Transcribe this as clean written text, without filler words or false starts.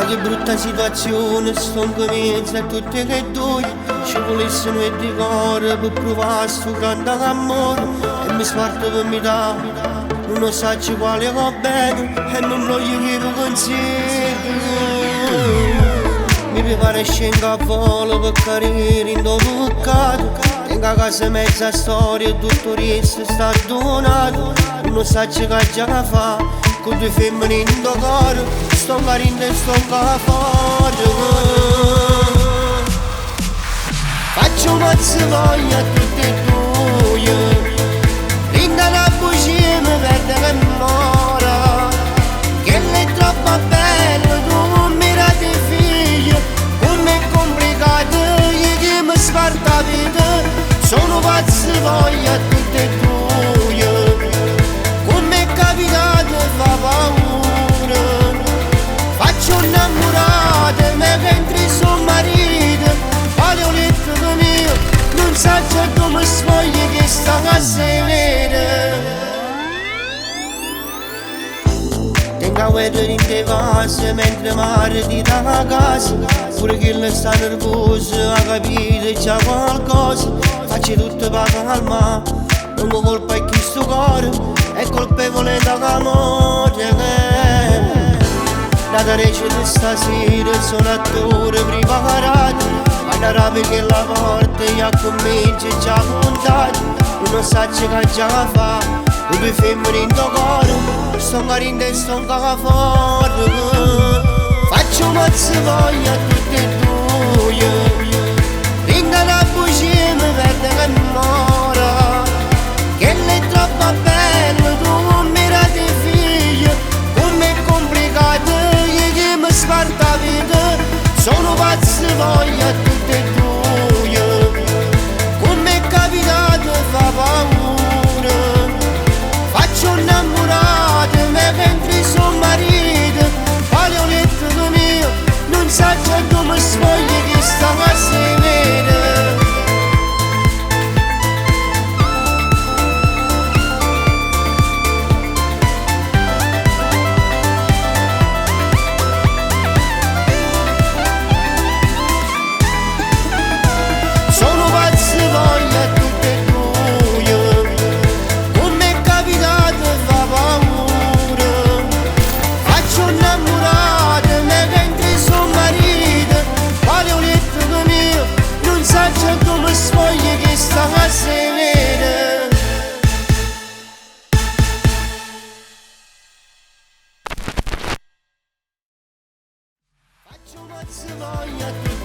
che brutta situazione, sto in mezzo a tutte che due. Ci volessero e di cuore per provare sto grande amore. E mi sparto per metà, non so quale va bene. E non voglio che vi consiglio. Mi preparo e scendo a volo per carire in dopo peccato. Tengo a casa mezza storia e tutto il resto sta donato. Non so che già fa, con due femmine in do coro. Sto carino e sto fuori. Faccio mazzo voglia a tutte e due. Rinda la bugia mi perde che mora. Che lei è troppo bella, tu mirate figlia. Come è complicato, io che mi sparta la vita. Sono pazzo voglia a tutte e due. Come è capitato fa paura. Faccio innamorata, me che entri suo marito. Paleoletto mio, non so già come sfogli che sta a sedere. Tengo a vedere in te vasi mentre mare ti dà a casa. Pure che le sta nervoso a capire c'è qualcosa. Faccio tutto per calmare, non ho colpa di chi sto cuore. È colpevole dall'amore. Da recita stasera sono attore preparato. Quando rapi che la porta io comincio e già puntato. Non so che già fa, due femmine in tuo cuore. Sto carino e sto fuori. Faccio mazzo voglia a tutte e due. Rinda la bugia mi perde che mora. Che lei è troppo bella, tu mirate figlia. Come è complicato, io che mi sparta la vita. Sono pazzo voglia a tutte e due. Come è capitato fa paura. Faccio innamorata, me che entri suo marito. Paleoletto mio, non so già come sfogli che sta a sedere. Sono pazzo voglia a tutte e due. Come è capitato fa paura. Faccio innamorata, me che entri suo marito. Paleoletto mio, non so già come sfogli che sta a sedere. Faccio mazzo voglia a tutte